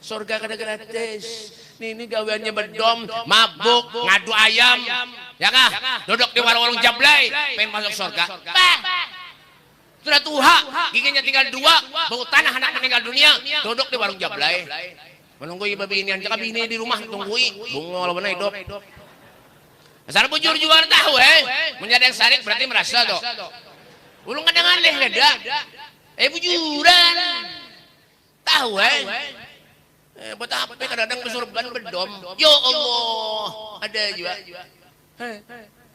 Surga kada gratis. Ini gaweannya bedom, mabuk, ngadu ayam, ya kah? Duduk di warung-warung jablay, pengen masuk surga. Bah! Sudah tua, giginya tinggal 2, bau tanah anak meninggal dunia, duduk di warung jablay. Menunggu ibu binian, jika bini di rumah tunggui, bunga lawan hidup. Asal bujur juga tahu menjadi yang sarik berarti merasa tuh. Ulung kadang aneh ada. Bujuran. Tahu betapa kadang-kadang kesurban bedom. Ya Allah, ada juga.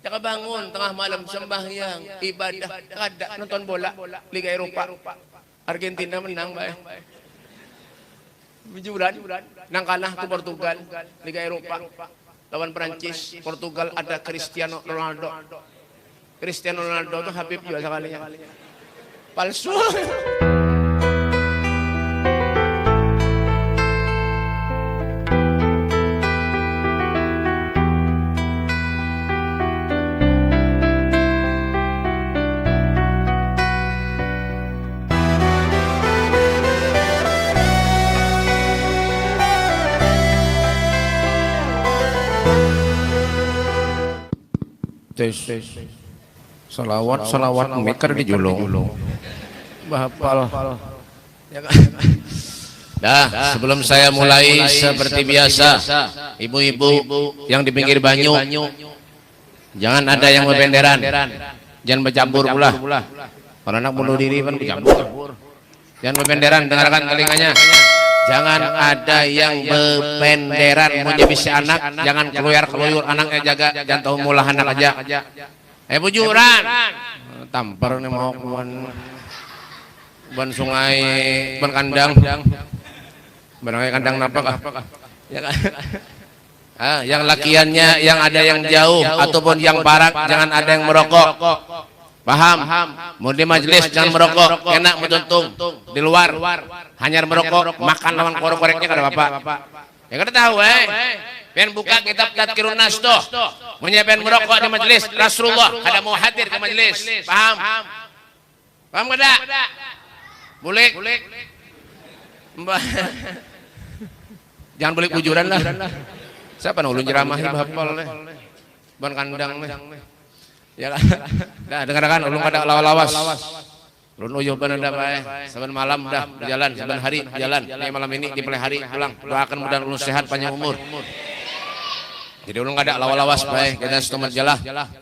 Jangan bangun tengah malam sembahyang, ibadah, kada nonton bola Liga Eropa. Argentina menang bae. Bujuran, nang kalah ke Portugal, Liga Eropa. Lawan Perancis, Portugal ada Cristiano Ronaldo. Cristiano Ronaldo itu Habib juga sekalinya. Palsu. Salawat mikir di julung bahapal ya kan? Dah, sebelum saya mulai seperti biasa, ibu-ibu yang di pinggir banyu, jangan ada yang berbenderan, jangan bercampur pula. Kalau anak bunuh diri kan bercampur. Jangan berbenderan, dengarkan telinganya. Jangan ada yang berbenderan mau jadi si anak, jangan keluar anaknya jaga, jangan tahu mulah anak aja. Bujuran, tampar nih mau ban sungai, ban kandang, barangnya kandang napak ya kan? Yang lakiannya yang ada yang jauh ataupun yang barat, jangan ada yang merokok. Paham? Mau di majelis jangan merokok, enak mentuntung. Di luar hanya merokok, makan lawan korek-koreknya kada apa-apa. Ya kada tahu pengen buka kitab Tadkirun Nas tuh. Pengen merokok di majelis Rasulullah, ada mau hadir ke majelis. Paham? Paham kada? Boleh. Jangan boleh bujuran lah. Siapa ulun jeramahi bahapal ban kandang ya kan? Dah dengarkan ulun kada lawas. Ulun uyuh bananda bae. Saben malam dah berjalan, saben hari jalan. Ini malam ini di hari pulang. Doakan mudah ulun sehat panjang umur. Jadi ulun kada lawas bae, kita setumat jalah.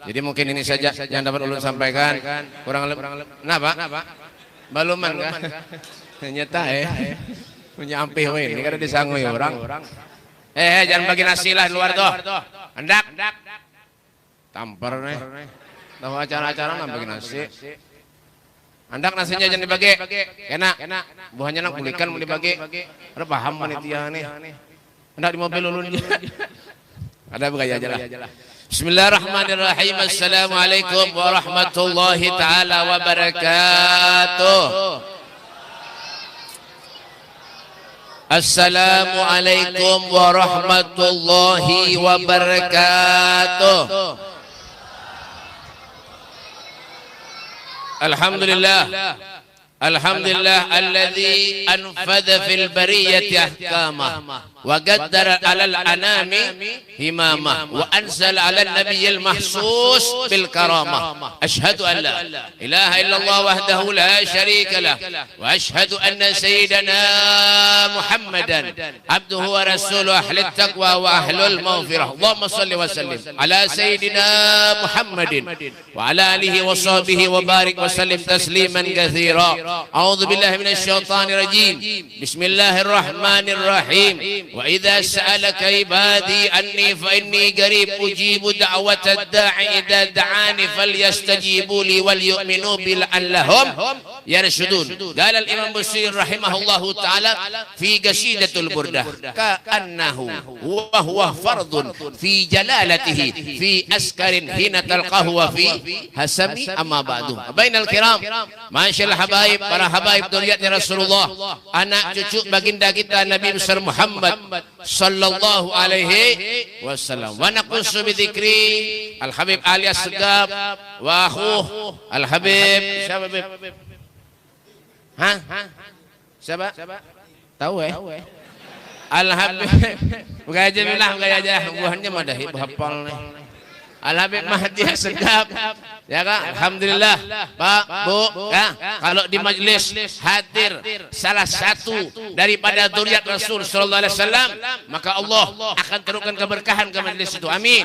Jadi mungkin ini saja yang dapat ulun sampaikan. Kurang lebih. Napa? Baluman kan? Nyata punya ampih we. Ini kada disangui orang. Jangan bagi nasi lah luar tuh. Hendak. Tampar nih. Tahu acara-acara nggak bagi nasi. Hendak nasinya jangan dibagi. Enak. Buahnya nak belikan mau dibagi. Ada paham panitia nih. Hendak di mobil ulun. Ada begaya aja lah. Bismillahirrahmanirrahim. Assalamualaikum warahmatullahi taala wabarakatuh. Assalamualaikum warahmatullahi wabarakatuh. Alhamdulillah. Alhamdulillah alladzi anfadha fil bariyati ahkamah wa qaddara 'alal anami himamah wa anzala 'alan nabiyyil mahsus bil karamah. Asyhadu an la ilaha illallah wahdahu la syarika lah wa asyhadu anna sayyidana Muhammadan abduhu wa rasuluhu ahlut taqwa wa ahlul maghfirah. Allahumma shalli wa sallim ala sayyidina Muhammadin wa ala alihi wa sahbihi wa barik wa sallim tasliman katsira. A'udzu billahi minasy syaithanir rajim. Bismillahirrahmanirrahim. Wa idza sa'alaka ibadi anni fa inni qarib ujibu da'watad da'i idza da'ani falyastajibu li wal yu'minu bil allahum yarshudun. Qala al-Imam Busiri rahimahullahu taala fi qasidatul burdah ka'annahu wa huwa fardun fi jalalatihi fi askarin hina talqahu wa fi hasami amma ba'du. Bainal kiram, masyaallah habaib, para habaib dzurriyyatnya Rasulullah, anak cucu baginda kita Nabi besar Muhammad sallallahu alaihi wasallam. Wa naqussu bi dzikri Al Habib alias Segap wa akhuh Al Habib. Siapa Habib? Siapa? Tahu Al-Habib bukan aja bilang gaya aja buahnya madahi hafal nih. Al-Habib Mahdi sedap. Ya kan? Alhamdulillah. Pak, Bu, ya, kalau di majelis hadir salah satu daripada zuriat Rasul sallallahu alaihi wasallam, maka Allah akan turunkan keberkahan ke majelis itu. Amin.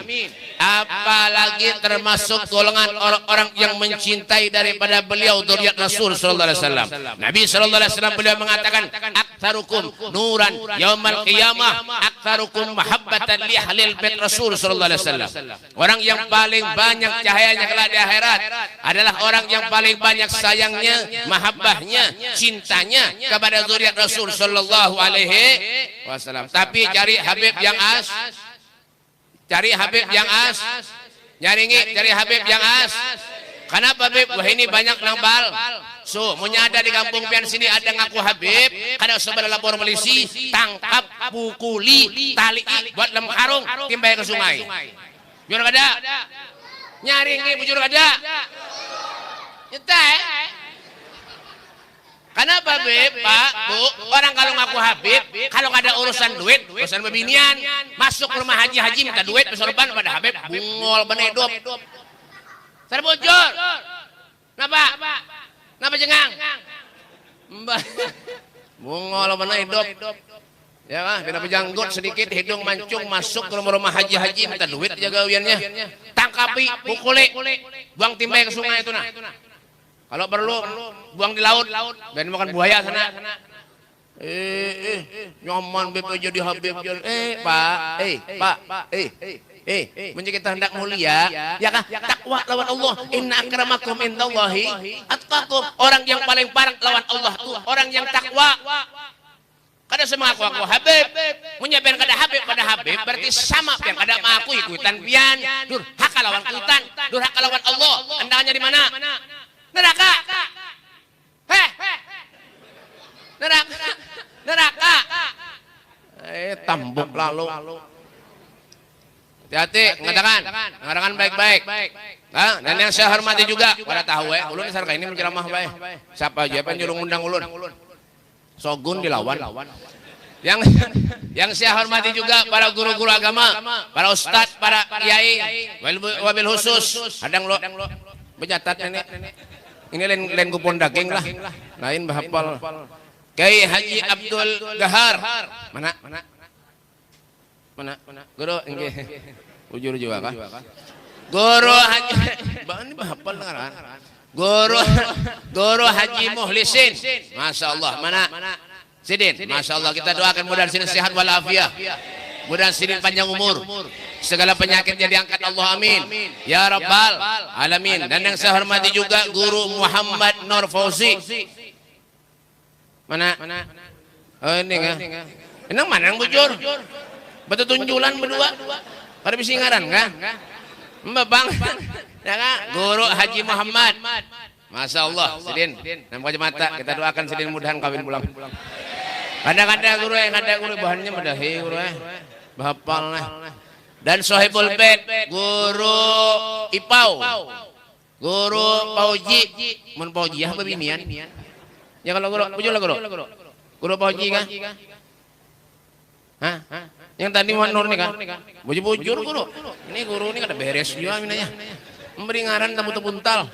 Apalagi termasuk golongan orang-orang yang mencintai daripada beliau zuriat Rasul sallallahu alaihi wasallam. Nabi sallallahu alaihi wasallam beliau mengatakan, "Aktsarukum nuran yaumal qiyamah, aktsarukum mahabbatan li ahlil bait Rasul sallallahu alaihi wasallam." Orang yang paling banyak cahayanya kelak di akhirat adalah orang yang paling banyak sayangnya, mahabbahnya, cintanya kepada zuriat Rasul sallallahu alaihi wasallam. Tapi cari Habib yang as, cari Habib yang as, cari Habib yang as. Kenapa Habib? Wah ini banyak nambal. So, munya ada di kampung pian sini ada ngaku Habib, ada sebelah lapor polisi, tangkap, pukuli, tali buat lem karung, timbai ke sungai. Jujur kada? Nyaringi bujur kada? Nyetai. Kenapa Habib, Pak, Bu? Orang kalau ngaku Habib, kalau ada urusan duit, urusan bebinian, masuk rumah haji-haji minta duit, bersorban pada Habib, bungol benedop. Terbujur. Napa? Napa jengang? Mbah. Bungol benedop. Ya kan, kena berjanggut sedikit, hidung mancung, masuk ke rumah haji-haji minta duit jaga gawiannya. Tangkapi, pukuli, buang timbai ke sungai itu nah. Kalau perlu buang di laut, dan makan buaya sana. Nyaman beb jadi Habib. Pak, menjadi kita hendak mulia, ya kan? Takwa lawan Allah. Inna akramakum indallahi atqakum. Orang yang paling parah lawan Allah tuh orang yang takwa. Kada semua aku Habib, menyampaikan kada Habib pada Habib berarti sama pian kada aku ikutan pian, durhaka lawan ikutan, durhaka lawan Allah. Andanya di mana? Neraka. Neraka. Tambuk lalu. Hati-hati, mengatakan baik-baik. Nah, dan yang saya hormati juga, pada tahu ulun sarka ini menceramah baik. Siapa aja yang nyuruh undang ulun? Sogun dilawan. Yang saya hormati juga para guru-guru agama, para ustadz, para kiai, wabil khusus. Adang lo bercatat ini lain kupon daging lah, lain bahapal. Kiai Haji Abdul Gahar, mana? Guru, enggak, ujur juga kah? Guru Haji, ini bahapal dengaran. Guru Haji Muhlisin, masya Allah, mana? Sidin, masya Allah kita doakan mudah Sidin sehat walafiat, mudah Sidin panjang umur, segala penyakitnya diangkat Allah amin, ya Rabbal alamin. Dan yang saya hormati juga Guru Muhammad Nur Fauzi, mana? Oh ini kan? Enang mana yang bujur? Betul tunjulan berdua, pada bisingaran kan? Mbak Bang, ya kan? Guru Haji Muhammad. Masya Allah, Sidin, nampak mata kita doakan Sidin mudahan kawin pulang. Kadang-kadang guru bahannya madahi guru bahapal nah. Dan Sohibul Bait, Guru Ipau, Guru Pauji, mun Pauji ya bebinian. Ya kalau guru, bujur lah Guru Pauji kan? Hah? Yang tadi Nur nih kan? Bujur guru. Ini guru ini kada beres juga minanya. Memberi ngaran tamu buntal.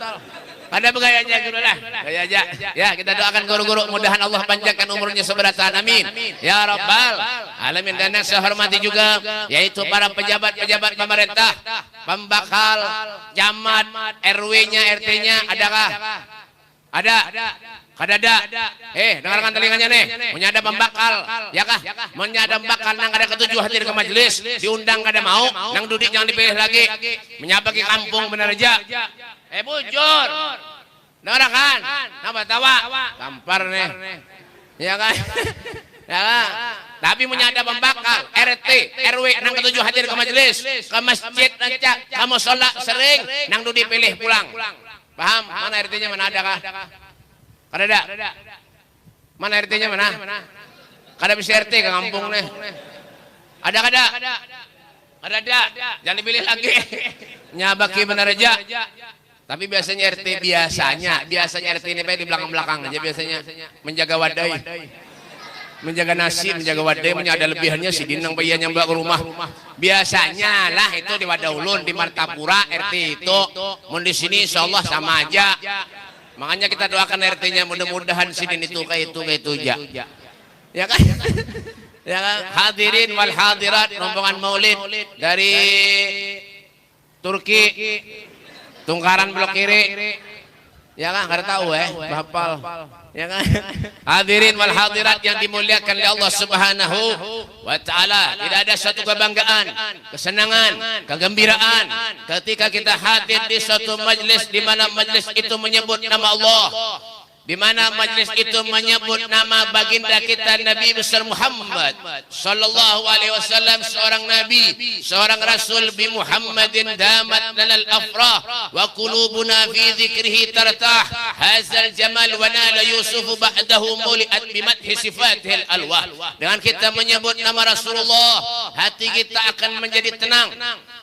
Ada begaya aja guru lah, gaya aja. Ya kita doakan guru-guru mudahan Allah panjangkan umurnya seberatan amin. Ya Rabbal alamin. Dan yang saya hormati juga yaitu para pejabat-pejabat pemerintah, pembakal, camat, RW-nya, RT-nya, adakah? Ada. Kadada. Dengarkan telinganya nih. Menyada pembakal, ya kah? Menyada pembakal nang kada ketujuh hadir ke majelis, diundang kada mau, nang duduk jangan dipilih lagi. Menyapa ke kampung benar aja. Bujur. Dengarkan. Napa tawa? Tampar nih. Ya kan? Ya kan? Tapi menyada pembakal, RT, RW nang ketujuh hadir ke majelis, ke masjid rancak, kamu sholat sering, nang duduk pilih pulang. Paham? Mana RT-nya mana ada kah? Kada ada. Mana RT-nya mana? Kada bisa RT ke kampung nih. Ada kada? Kada ada. Jangan dipilih lagi. Nyabaki benar aja. Tapi biasanya RT biasanya RT ini di belakang-belakang aja biasanya menjaga wadai. menjaga nasi, menjaga wadai, ada lebihannya si dinang bayi nyambak ke rumah. Biasanya lah itu di Wadaulun, di Martapura RT itu. Mun di sini insyaallah sama aja. Makanya kita doakan RT-nya mudah-mudahan sini itu kayak itu aja. Ya kan? Ya kan? Hadirin wal hadirat rombongan Maulid dari Turki, Tungkaran Blok Kiri. Ya kan, kada tahu hafal. Ya kan? Hadirin wal hadirat yang dimuliakan oleh Allah Subhanahu wa taala. Tidak ada satu kebanggaan, kesenangan, kegembiraan ketika kita hadir di suatu majlis di mana majlis itu menyebut nama Allah. Di mana majlis itu menyebut nama baginda kita Nabi besar Muhammad sallallahu alaihi wasallam, seorang nabi, seorang rasul bi Muhammadin damat lanal afrah wa qulubuna fi dzikrihi tartah hadzal jamal wa nala yusuf ba'dahu muliat bi madhi sifatihil alwah. Dengan kita menyebut nama Rasulullah, hati kita akan menjadi tenang,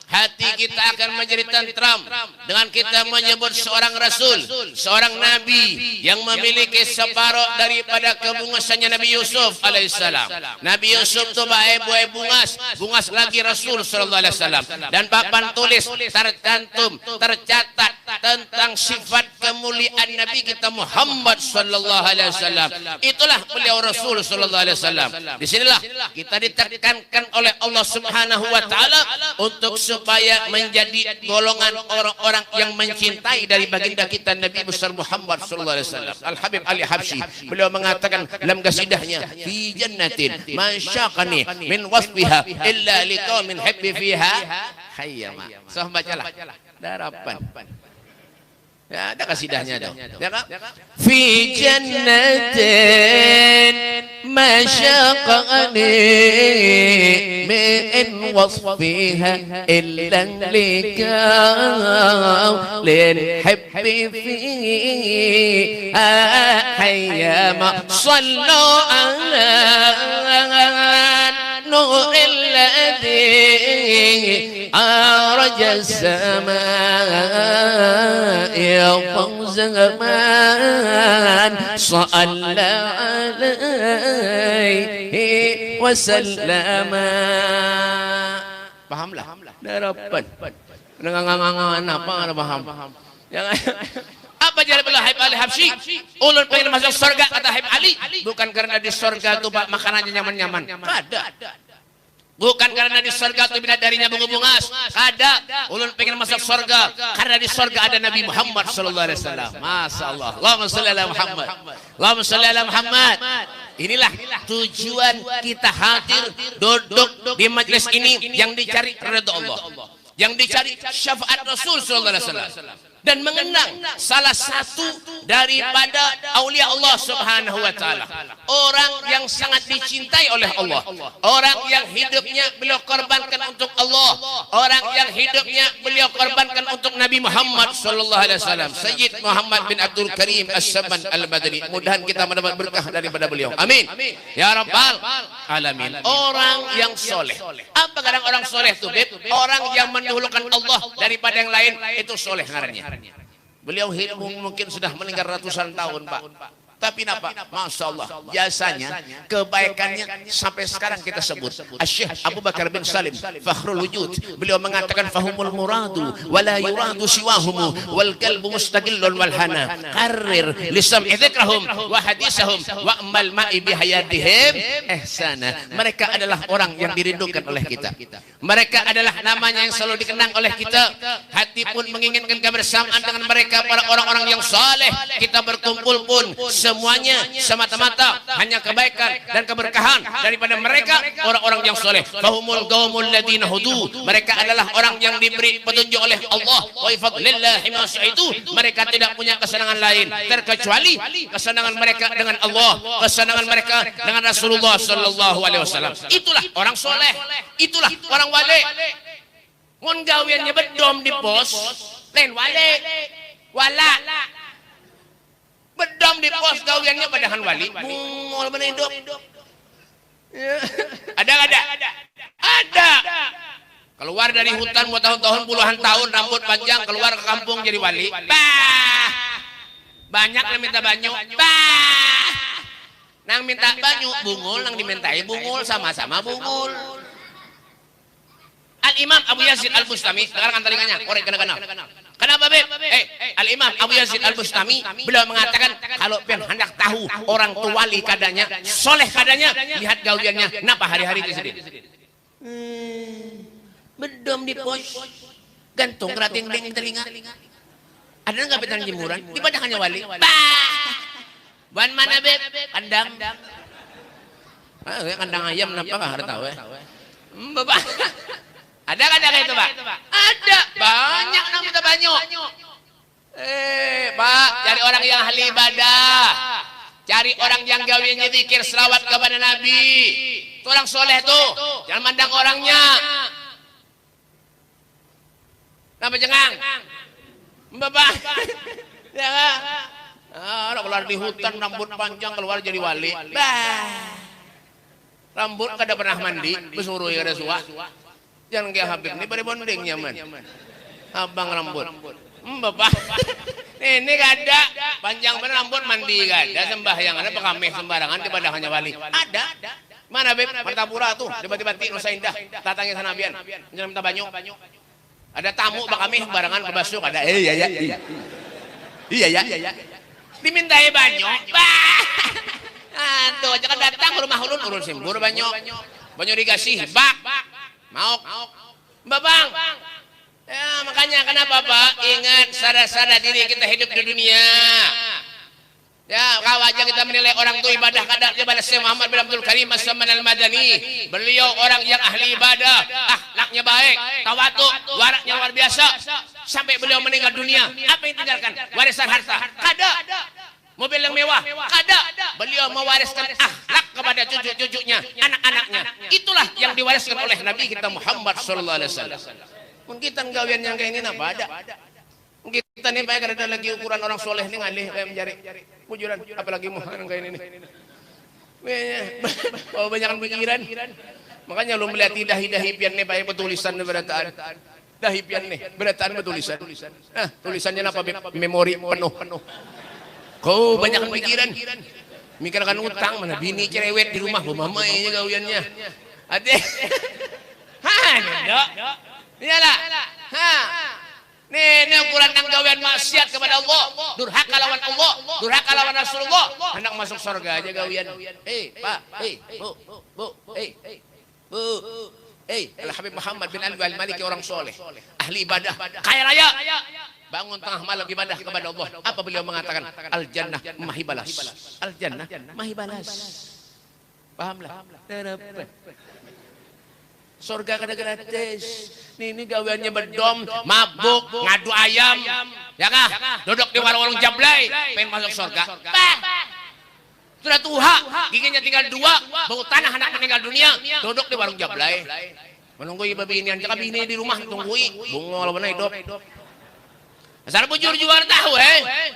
hati kita akan menjadi tentram. Dengan kita menyebut seorang rasul, seorang nabi yang memiliki separuh daripada kebungasannya Nabi Yusuf alaihissalam. Nabi Yusuf itu baik bungas lagi Rasul sallallahu alaihi wasallam. Dan papan tulis tercantum, tercatat tentang sifat kemuliaan Nabi kita Muhammad sallallahu alaihi wasallam. Itulah beliau Rasul sallallahu alaihi wasallam. Disinilah kita ditekankan oleh Allah Subhanahu wa taala untuk supaya menjadi golongan orang-orang yang mencintai dari baginda kita Nabi besar Muhammad sallallahu alaihi wasallam. Al Habib Ali Habsyi beliau mengatakan dalam kasidahnya, fi jannatin masyaqani min wasfiha illa liqaumin habbi fiha hayyama. So bacalah darapan. Ya, ada kasidahnya dong. Ya kan? Fi jannatin masyaqani min wasfiha illa liqaumin habbi fiha hayyama. Sallu ala nuril ladzi arja as-samaa ya zaman salla alaihi wasallam. Pahamlah? Darapan. Ngangangangan apa enggak paham? Jangan. Apa jalan beliau Habib Ali Habsyi? Ulun pengen masuk surga kata Habib Ali, bukan karena di surga itu Pak makanannya nyaman-nyaman. Kada. Bukan karena di surga itu bidadarinya bunga-bungas. Kada. Ulun pengen masuk surga karena di surga ada Nabi Muhammad sallallahu alaihi wasallam. Masyaallah. Allahumma shalli ala Muhammad. Allahumma shalli ala Muhammad. Inilah tujuan kita hadir duduk di majelis ini, yang dicari ridha Allah, yang dicari syafaat Rasul sallallahu alaihi wasallam, dan mengenang salah satu daripada aulia Allah Subhanahu wa taala, orang yang sangat dicintai oleh Allah, orang yang hidupnya beliau korbankan untuk Allah, orang yang hidupnya beliau korbankan untuk Nabi Muhammad sallallahu alaihi wasallam, Sayyid Muhammad bin Abdul Karim As-Saman Al-Badri. Mudahan kita mendapat berkah daripada beliau. Amin ya rabbal alamin. Orang yang soleh. Apa kadang orang soleh itu, Beb? Orang yang mendahulukan Allah daripada yang lain, itu soleh ngarannya. Beliau hidup mungkin sudah meninggal ratusan tahun, Pak. Tapi napa? Masya Allah, jasanya, kebaikannya sampai sekarang kita sebut. Syekh Abu Bakar bin Salim Fakhrul Wujud, beliau mengatakan fahumul muradu wala yuradu siwahumu wal qalbu mustaqillun wal hana qarrir lisam'i dzikrahum wa hadisahum wa amal ma'i bihayatihim ihsana. Mereka adalah orang yang dirindukan oleh kita. Mereka adalah namanya yang selalu dikenang oleh kita. Hati pun menginginkan kebersamaan dengan mereka, para orang-orang yang saleh. Kita berkumpul pun semuanya semata-mata hanya kebaikan dan keberkahan daripada mereka, orang-orang yang soleh. Fahumul qaumul ladina hudu, mereka adalah orang yang diberi petunjuk oleh Allah. Wa fadlillahi ma syaitu, mereka tidak punya kesenangan lain terkecuali kesenangan mereka dengan Allah, kesenangan mereka dengan Rasulullah sallallahu alaihi wasallam. Itulah orang soleh, itulah orang wali. Mun gawiannya bedom di pos, lain wali, wala. Bedam di pos gawiannya padahan wali, mungol bener hidup. Ada nggak ada? Ada. Keluar dari hutan buat tahun-tahun puluhan tahun, rambut panjang, keluar ke kampung jadi wali. Bah, banyak yang minta banyu. Bah, Nang minta banyu bungul, nang dimintai bungul, sama-sama bungul. Al-Imam Abu Yazid Al-Bustami, dengarkan telinganya, korek kena-kena. Kenapa Beb? Al-Imam Abu Yazid Al-Bustami, beliau mengatakan kalau pian hendak tahu orang tua wali kadanya, soleh kadanya, lihat gawiannya, napa hari-hari di sini. Bedom di pos, gantung kerating ding telinga. Ada nggak petan jemuran? Di padahannya wali. Ban mana Beb? Kandang. Kandang ayam, napa kah? Harus tahu ya. Bapak. Ada kayak itu Pak? Ada, banyak nang minta banyu. Pak, cari orang yang ahli ibadah, cari orang yang gawiannya zikir selawat kepada Nabi. Itu orang soleh tuh, jangan mandang orangnya. Kenapa cengang? Bapak, ya kan? Keluar di hutan, rambut panjang, keluar jadi wali. Rambut kada pernah mandi, besuruh ya ada suah. Jangan kayak Habib ini pada bonding nyaman. Abang rambut. Bapak. Ini kada panjang bener rambut mandi kada sembahyang ada pekameh sembarangan di padahannya wali. Ada. Mana Beb? Martapura tuh tiba-tiba Nusa Indah datangnya sana bian. Jangan minta banyu. Ada tamu pekameh sembarangan kebasuh ada. Iya. Iya. Dimintai banyu. Tuh jangan datang ke rumah ulun urun simbur banyu. Banyu dikasih bak. Mau Babang. Ya makanya kenapa Pak? Ingat sadar diri kita hidup di dunia. Ya, kalau aja kita menilai orang itu ibadah kadang ibadah Syekh Muhammad bin Abdul Karim As-Saman Al-Madani. Beliau orang yang ahli ibadah, akhlaknya baik, tawadu, waraknya luar biasa. Sampai beliau meninggal dunia, apa yang tinggalkan? Warisan harta. Kada. Mobil yang mewah, kada. Beliau mewariskan akhlak kepada cucu-cucunya, anak-anaknya. Itulah yang diwariskan oleh Nabi kita Muhammad sallallahu alaihi wasallam. Mungkin kita gawian yang kayak ini apa ada. Mungkin kita nih baik ada lagi ukuran orang soleh nih ngalih kayak mencari pujuran, apalagi mau kayak ini. Oh banyakan pikiran. Makanya lu melihat dahi-dahi pian nih pakai petulisan berataan. Dahi pian nih berataan petulisan. Nah, tulisannya apa? Memori penuh. Kau banyak pikiran, mikirkan utang mana bini cerewet di rumah, mama ini gawiannya, ade, iyalah, nih ukuran nang gawian maksiat kepada Allah, durhaka lawan Allah, durhaka lawan Rasulullah, hendak masuk surga aja gawian, Pak, Bu, Al Habib Muhammad bin Alwi Al-Maliki orang soleh, ahli ibadah, kaya raya. Bangun tengah malam ibadah kepada Allah. Apa beliau mengatakan? Al-Jannah mahibalas. Al-Jannah mahibalas. Pahamlah? Surga kada gratis. Ini gawiannya bedom, mabuk, ngadu ayam. Ya kah? Duduk di warung-warung jablay, pengen masuk surga. Sudah tua, giginya tinggal 2, bau tanah anak meninggal dunia, duduk di warung jablay. Menunggu ibu binian, jika bini di rumah tunggui, bungol mana hidup. Asal bujur jual tahu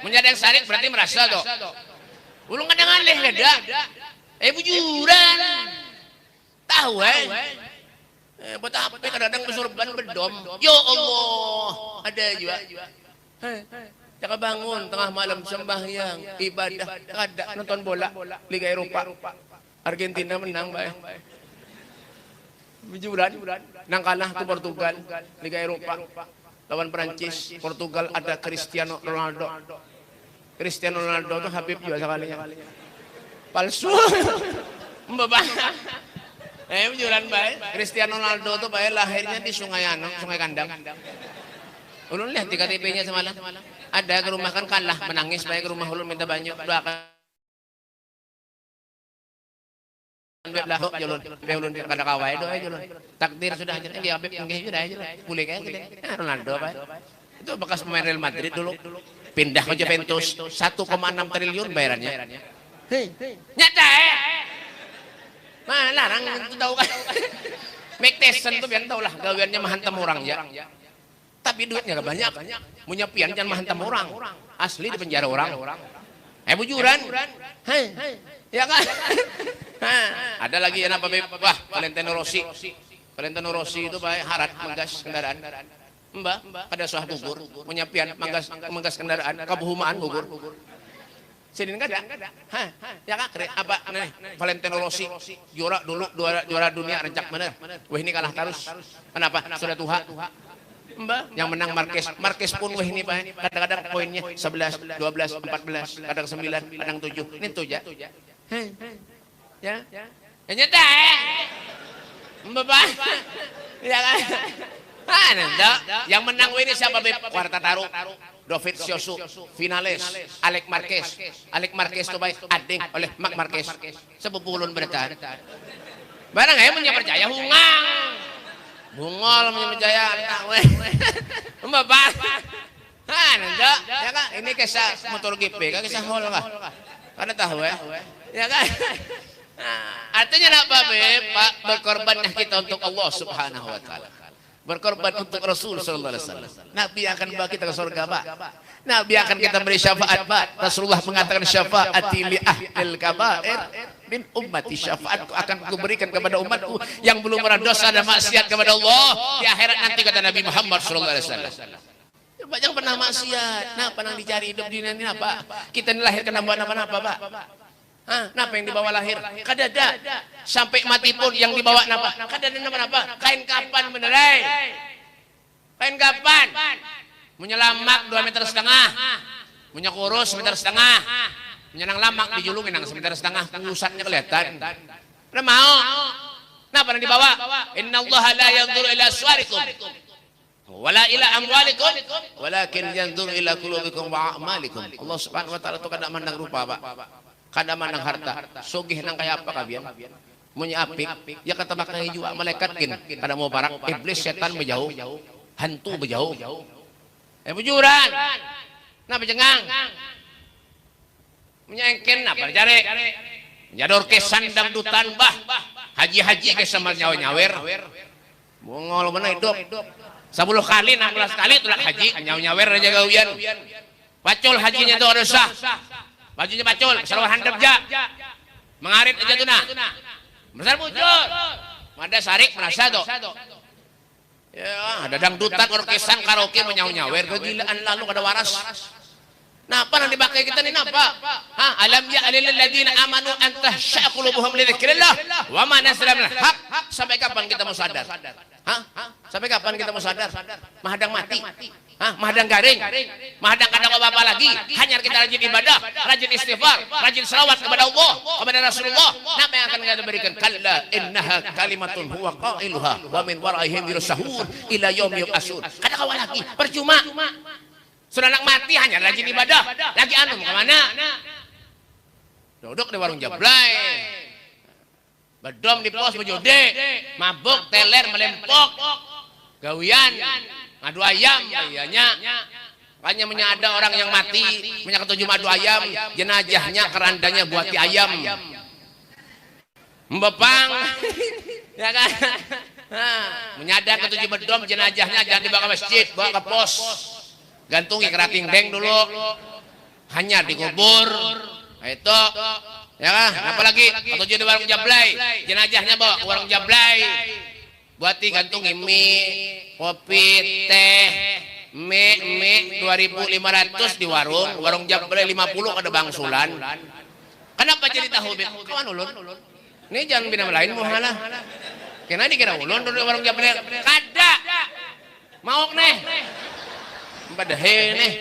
menjadi yang sarik berarti merasa toh. Ulung kadang aneh ada. Bujuran. Tahu buat apa kadang bersorban berdom. Ya Allah, ada juga. Jangan bangun tengah malam sembahyang, ibadah, kada nonton bola Liga Eropa. Argentina menang bae. Bujuran. Nang kalah ke Portugal, Liga Eropa. Lawan Perancis, Portugal ada Cristiano Ronaldo. Cristiano Ronaldo itu Habib juga sekalinya. Palsu. Mbak. Bujuran baik. Cristiano Ronaldo itu baik lahirnya di Sungai Sungai Kandang. Ulun lihat di KTP-nya semalam. Ada ke rumah kan kalah menangis baik ke rumah ulun minta banyak doakan. Lah jolon ulun kada kawai doa jolon. Takdir sudah aja dia Habib nggih sudah aja. Boleh kayak gede. Ronaldo baik. Itu bekas pemain Real Madrid dulu. Pindah ke Juventus 1,6 triliun bayarannya. Nyata Mana larang itu tahu kan. Mike Tyson tuh biar tahu lah gawiannya menghantam orang ya. Tapi duitnya gak banyak. Punya pian jangan menghantam orang. Asli di penjara orang. Bujuran. Ya kan? Ada lagi yang apa? Wah, Valentino Rossi. Valentino Rossi itu baik harat menggas kendaraan. Mbak, pada suah gugur, punya pian menggas kendaraan, kebuhumaan gugur. Sini enggak ada. Hah, ya kan? Apa nih? Valentino Rossi juara dulu juara dunia rencak bener. Wah ini kalah terus. Kenapa? Sudah tua. Mbak, yang menang Marquez pun wah ini Pak. Kadang-kadang poinnya 11, 12, 14, kadang 9, kadang 7. Ini tuh ya. Ya. Ya nyetek. Mbak Pak. Ya kan? Yang menang ini siapa Beb? Quartararo, David Siosu, finalis, Alex Marquez itu baik, ading oleh Mark Marquez. Sepupulun beratan. Barang ya percaya hungang. Bungol percaya weh. Mbak Pak. Ya kan? Ini kisah motor GP, kan kisah hol kah? Kada tahu ya. Ya kan? Artinya apa Beb? Pak, berkorbannya kita untuk Allah Subhanahu wa taala. Berkorban untuk Rasul sallallahu alaihi wasallam. Nabi akan bawa kita ke surga, Pak. Nabi akan kita beri syafaat, Pak. Rasulullah mengatakan syafaati li ahlil kabair min ummati, syafaatku akan kuberikan kepada umatku yang belum pernah dosa dan maksiat kepada Allah di akhirat nanti, kata Nabi Muhammad sallallahu alaihi wasallam. Banyak pernah maksiat, nah pernah dicari hidup di ini apa? Kita dilahirkan apa-apa, Pak. Napa yang dibawa lahir? Kadada. Sampai mati pun yang dibawa napa? Kadada napa? Kain kapan benerai? Kain kapan? Punya lamak 2,5 meter, punya kurus 1,5 meter, punya nang lamak dijulungin nang 1,5 meter, pusatnya kelihatan. Udah mau? Napa yang dibawa? Innallaha la yanzuru ila suwarikum wala ila amwalikum walakin yanzuru ila qulubikum wa a'malikum. Allah Subhanahu wa taala itu kada mandang rupa, Pak. Kada mandang harta, sugih nang kaya apa kabian, munya apik, ya kata makai juga malaikat kin, kada mau barak, iblis setan berjauh, hantu berjauh, bujuran, napa cengang, munya engken napa cari, jador kesan dangdutan bah, haji ke sama nyawer, bungol mana hidup, 10 kali, 16 kali tulak haji, nyawer aja gawian, pacul hajinya itu ada sah. Bajunya pacul, sarwa handap ja. Mengarit aja tuh nah. Besar bujur. Ada sarik merasa tuh. Ya, ada dangdutan orkesan karaoke menyaw-nyawer, kegilaan lalu kada waras. Napa nang dipakai kita nih napa? Alam ya alil ladzina amanu an tahsya qulubuhum li dzikrillah wa ma nazala minal haq. Sampai kapan kita mau sadar? Sampai kapan kita mau sadar? Mahadang mati. Mahadang garing, mahadang kadang apa-apa lagi. Hanya kita rajin ibadah, rajin istighfar, rajin selawat kepada Allah, kepada Rasulullah. Apa yang akan kita berikan? Kalla innaha kalimatun huwa qailuha wa min waraihim yursahun ila yaumil asur. Kada kawan lagi, percuma. Sudah anak mati hanya rajin ibadah, lagi anu kemana? Duduk di warung jablay, bedom di pos bejode, mabuk, teler, melempok, gawian. Madu ayam, iya. Makanya menyada orang yang mati, ketujuh madu ayam, jenazahnya kerandanya buati ayam. Mbepang, ya kan? Menyada ketujuh bedom, jenazahnya jangan dibawa ke masjid, bawa ke pos. Gantungi kerating deng dulu, hanya dikubur. Itu, ya kan? Apalagi ketujuh di warung jablay, jenazahnya bawa ke warung jablay. Buati gantungi mie, kopi, teh, mie 2.500 di warung jablay 50 ada bangsulan. Kenapa jadi tahu Beb? Kawan ulun. Ini jangan bina lain muhalah. Kena dikira ulun di warung jablay. Kada. Mauk neh. Mbadahe neh.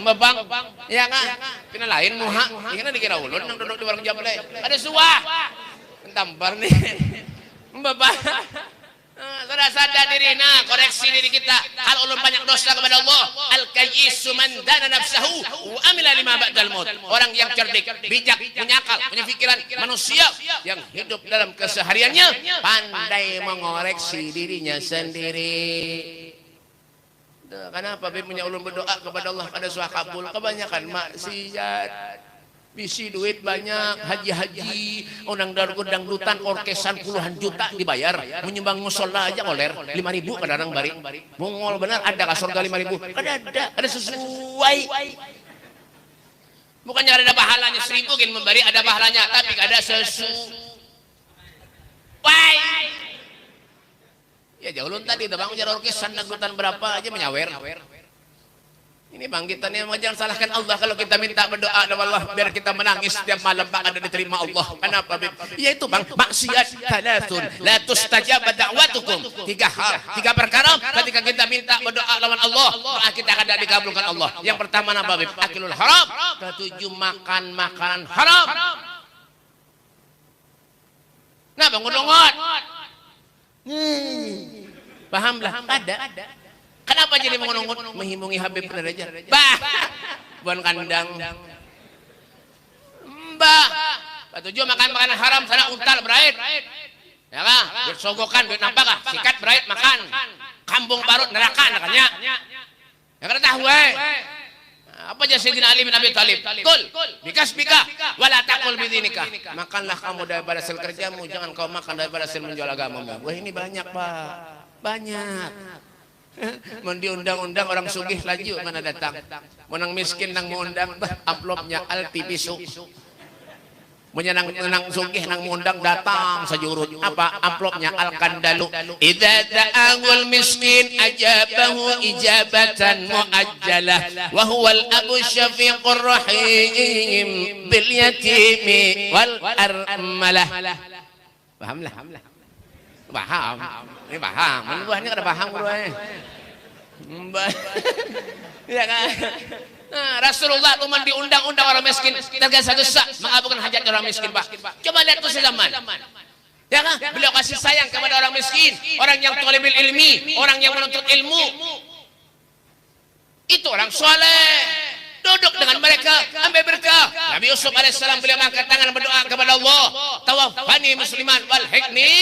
Mbabang. Ya kan? Kena lain muha. Kena dikira ulun yang duduk di warung jablay. Ada suah. Tampar nih. Mbabang. Sudah sadar diri, nah koreksi diri kita. Kalau ulun banyak dosa kepada Allah, al-kayyisu man dana nafsahu wa amila lima ba'dal maut. Orang yang cerdik, bijak, punya akal, punya pikiran, manusia yang hidup dalam kesehariannya pandai mengoreksi dirinya sendiri. Kenapa Beb punya ulun berdoa kepada Allah pada suah kabul? Kebanyakan maksiat. Bisi duit banyak, haji-haji, orang dangdutan, orkesan puluhan juta dibayar, menyumbang musola aja ngoler, 5.000 kadang bari. Mongol benar, ada ka surga 5.000? Ada sesuai. Bukannya ada pahalanya 1.000 gini memberi, ada pahalanya, tapi ada sesuai. Ya jauh tadi, udah bangun jar orkesan dangdutan berapa aja menyawer. Ini bangkitannya jangan salahkan Allah kalau kita minta berdoa kepada Allah biar kita menangis setiap malam Bang ada diterima Allah. Kenapa Bib? Ya itu Bang, maksiat thalathun la tustajab da'watukum. Tiga perkara ketika kita minta berdoa lawan Allah, doa kita akan tidak dikabulkan Allah. Yang pertama apa Bib? Akilul haram. Ketujuh makan makanan haram. Nah Bang Udongot. Pahamlah ada. Kenapa jadi mengungut menghimungi Habib Derajat? Bah, buan kandang. Mbah, ketujuh makan makanan haram sana untal berait. Ya kah? Bersogokan, duit nampakah? Sikat berait makan. Kambung parut neraka anaknya. Ya kan tahu apa aja Sayyidina Ali bin Abi Thalib? Kul, bikas bika, wala taqul bidinika. Makanlah kamu daripada hasil kerjamu, jangan kau makan daripada hasil menjual agamamu. Wah ini banyak Pak, banyak. Mau diundang-undang orang sugih laju mana datang. Menang miskin nang mengundang amplopnya alti pisu. Menyenang sugih nang mengundang datang sajurut. Apa amplopnya al-kandalu. Idza da'angul miskin ajabahu ijabatan muajjalah wa huwal abu syafiqur rahim bil yatimi wal armalah. Pahamlah. Paham. Ini paham. Buahnya kada paham bro. Ya kan? Nah, Rasulullah tuh diundang-undang orang miskin tergesa-gesa mengabulkan hajat orang miskin, Pak. Coba lihat tuh sezaman. Ya kan? Beliau kasih sayang kepada orang miskin, orang yang thalibul ilmi, orang yang menuntut ilmu. Itu orang soleh. Duduk dengan mereka, ambil berkah. Nabi Yusuf alaihissalam beliau mengangkat tangan berdoa kepada Allah. Tawaffani musliman wal hikni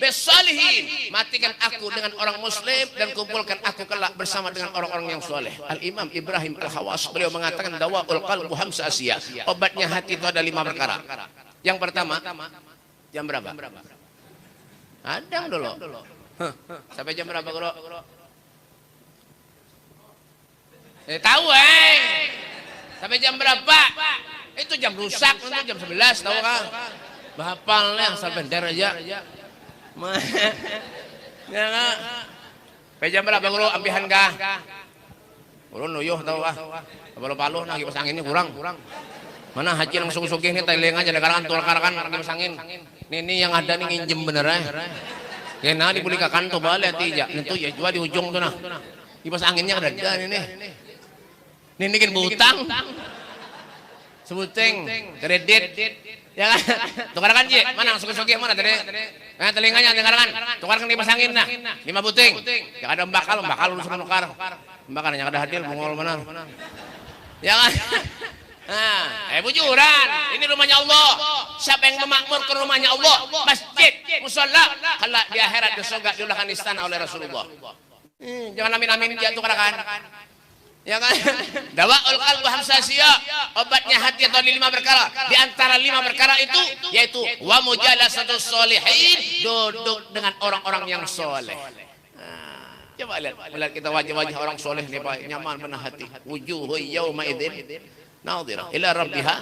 bisalihin. Matikan aku dengan orang muslim dan kumpulkan aku kelak bersama dengan orang-orang yang soleh. Al-Imam Ibrahim Al-Hawas beliau mengatakan dawaul qalbu hamsa asya. Obatnya hati itu ada 5 perkara. Yang pertama, jam berapa? Adang dulu. Sampai jam berapa, Bro? Tahu sampai jam berapa? Itu jam rusak, itu jam 11 tahu kan? Bahapalnya asal bender aja. Ya kan? Sampai jam berapa Guru? Ampihan kah? Guru nuyuh tahu kah? Palu-palu nah kipas anginnya kurang. Mana haji langsung sugih nih teling aja dekaran tulkarakan kipas angin. Ini yang ada nih nginjem bener kena dibeli ke kantor balik tidak. Itu ya jual di ujung tuh nah. Kipas anginnya ada ini. Ini kan butang, sebuteng, kredit, ya kan? Tukarkan Ji, mana sugi-sugi mana tadi? Nah telinganya tukarkan, tukarkan kipas angin nah, 5 buting. Yang ada bakal lu suruh nukar, bakalnya ada hadir mongol mana? Ya kan? Nah, bujuran, ini rumahnya Allah. Siapa yang memakmurkan rumahnya Allah? Masjid, musola, kalau di akhirat di surga diulahkan istana oleh Rasulullah. Jangan amin-amin dia tukarkan. Ya kan? Dawaul qalbu hamsasiyah, obatnya hati atau 5 perkara. Di antara 5 perkara itu yaitu wa mujalasatus sholihin, duduk dengan orang-orang yang soleh. Coba lihat kita wajah-wajah orang soleh nih Pak, nyaman mana hati. Wujuhu yauma idzin nadhirah ila rabbiha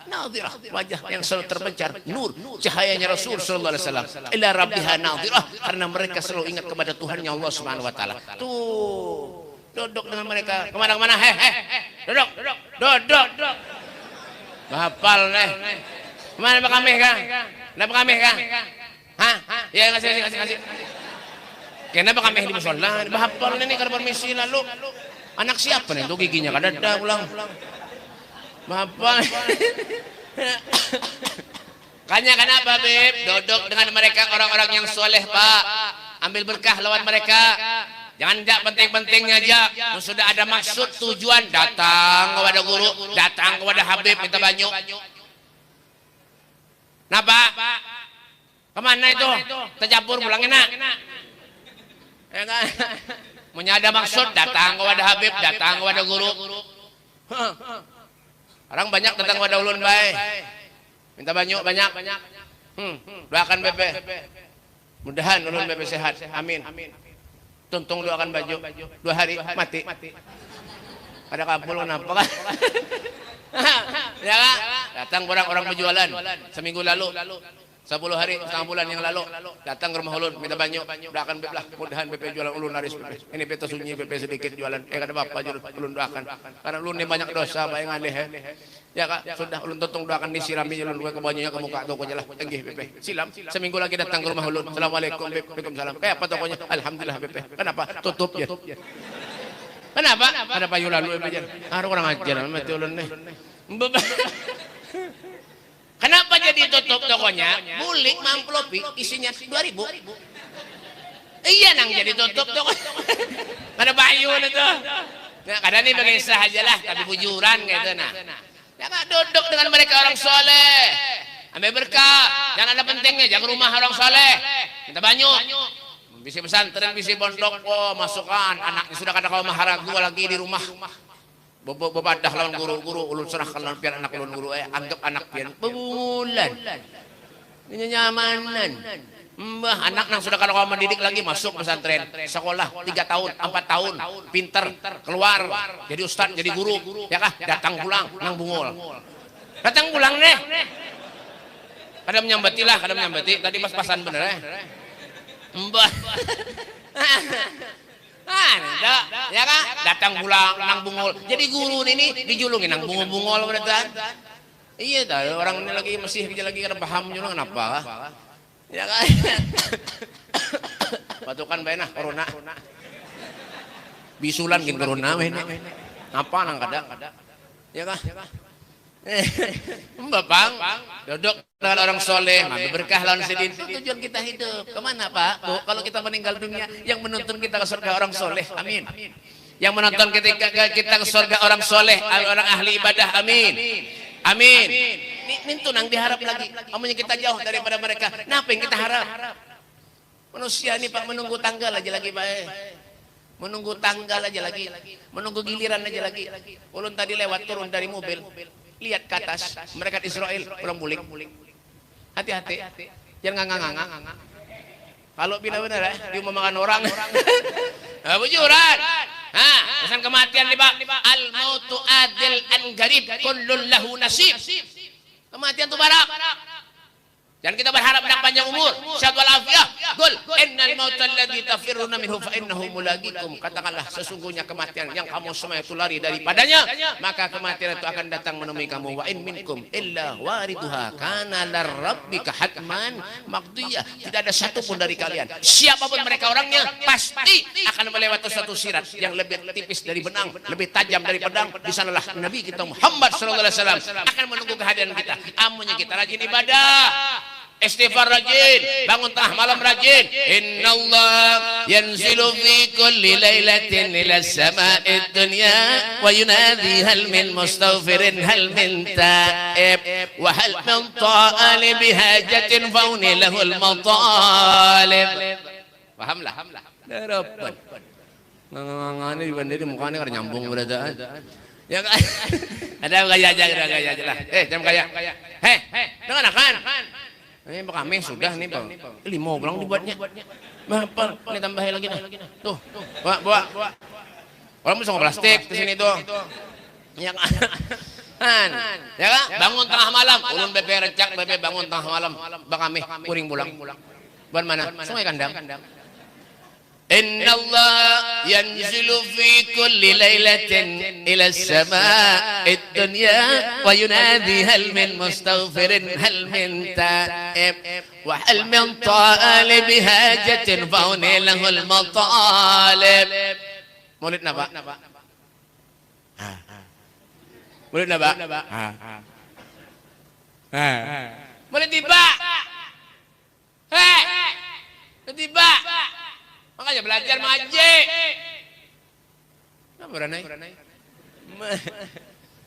nadhirah. Wajah yang selalu terbencar nur cahayanya Rasul sallallahu alaihi wasallam. Ila rabbiha nadhirah, karena mereka selalu ingat kepada Tuhannya Allah Subhanahu wa taala. Tuh duduk dengan mereka kemana-mana, duduk, hafal nih, kemana Pak Kamih kah? Kenapa Kamih kah? Hah? Ya ngasih. Kenapa Kamih di musola? Hafal nih karena permisi lalu. Anak siapa nih? Itu giginya kadada ulang. Hafal. Kanya kenapa Beb? Duduk dengan mereka orang-orang yang soleh Pak. Ambil berkah lawan mereka. Jangan tidak penting-pentingnya aja. Sudah ada maksud tujuan datang kepada guru, datang kepada Habib minta banyu. Napa? Kemana itu? Tercampur pulang enak. Ya kan? Punya ada maksud datang kepada Habib, datang kepada guru. Orang banyak datang kepada ulun baik. Minta banyu banyak. Doakan Bebe. Mudahan ulun Bebe sehat. Amin. Tuntung doakan baju 2 hari mati. Ada kampul kenapa kan? Ya kan? Datang orang-orang berjualan seminggu lalu. 10 hari, setengah bulan yang lalu, datang ke rumah ulun, minta banyak, doakan beb lah, mudahan BP jualan ulun laris BP. Ini PT sunyi, BP sedikit jualan. Kata bapak ulun doakan. Karena ulun ini banyak dosa, banyak aneh. Ya kak, sudah ulun tolong doakan disirami ulun gue ke banyunya ke muka tokonya lah. Enggih BP. Silam, seminggu lagi datang ke rumah ulun. Assalamualaikum BP, waalaikumsalam. Kayak apa tokonya? Alhamdulillah BP. Kenapa? Tutup ya. Kenapa? Ada payu lalu BP. Harus kurang ajar, mati ulun nih. Kenapa jadi tutup tokonya? Bulik mamplopi isinya 2.000. Iya nang jadi tutup toko. Ada payu itu. Nah, kadang ini bagi sah aja lah, tapi bujuran gitu nah. Jangan duduk dengan mereka orang soleh. Ambil berkah. Jangan ada pentingnya, jangan rumah orang soleh. Kita banyak. Bisi pesantren, bisi pondok, oh masukkan anaknya sudah kada kau maharagu lagi di rumah. Bebadah lawan guru-guru ulun serahkan lawan pian anak ulun guru anggap anak pian bebulan ini nyamanan mbah anak nang sudah kada kau mendidik lagi masuk pesantren sekolah 3 tahun 4 tahun pinter keluar jadi ustad jadi guru ya kah datang pulang nang bungul datang pulang nih kada menyambati lah kada menyambati tadi pas-pasan bener mbah ya kan datang pulang nang bungol jadi guru ini dijulungi nang bungol berarti iya dah orang ini lagi masih lagi kada paham juga kenapa ya kan patukan bae nah corona bisulan gin corona we apa nang kada ya kan Bapang duduk dengan orang soleh, berkah lawan sedih. Itu tujuan kita hidup. Kemana Pak? Bu, kalau kita meninggal dunia, yang menuntun kita ke surga orang soleh. Amin. Yang menonton ketika kita ke surga orang soleh, orang ahli ibadah. Amin. Amin. Ini tuh nang diharap lagi. Amunya kita jauh daripada mereka. Nah, apa yang kita harap? Manusia ini Pak menunggu tanggal aja lagi Pak. Menunggu tanggal aja lagi. Menunggu giliran aja lagi. Ulun tadi lewat turun dari mobil. Lihat ke atas, mereka Israel pulang bulik. Hati-hati, jangan nganga-nganga. Kalau bila benar dia mau makan orang, bujuran. Pesan kematian nih Pak. Al mautu adil an garib, kullun lahu nasib. Kematian itu barak. Dan kita berharap dengan panjang umur, sehat walafiat. Qul innal mautal ladzi tafirruna minhu fa innahu mulaqikum. Katakanlah sesungguhnya kematian yang kamu semua itu lari daripadanya, maka kematian itu akan datang menemui kamu. Wa in minkum illa wariduha kana lirabbika hatman maqdiyah. Tidak ada satu pun dari kalian, siapapun mereka orangnya, pasti akan melewati satu sirat yang lebih tipis dari benang, lebih tajam dari pedang. Di sanalah Nabi kita Muhammad sallallahu alaihi wasallam akan menunggu kehadiran kita. Amunnya kita rajin ibadah, istighfar rajin, bangun tengah malam rajin. Innallaha yanzilu fi kulli lailatin ila sama'id dunya wa yunadi hal min mustaghfirin hal min ta'ib wa hal min ta'ali bihajatin fauni lahul matalib. Pahamlah? Dapat. Ngangane di bandari mukanya kada nyambung berada. Ya kan? Ada gaya aja lah. Jam gaya. Dengar kan? Ini kami sudah nih Bang. 5 bulan dibuatnya. Berapa? Ini tambahin lagi nih. Tuh. Bawa. Orang bisa plastik di sini tuh. Ya kan? Ya kan? Bangun tengah malam. Ulun BP recak BP bangun tengah malam. Bang kami kuring pulang. Buat mana? Sungai Kandang. Innallaha yanzilu fi kulli lailatin ila as-sama'id dunya wa yunadi hal min mustaghfirin hal min ta'ib wa hal min ta'ali bihajatin fauni lahul matalib. Maulid napa? Maulid napa? Maulid tiba. Tiba. Makanya belajar mengaji.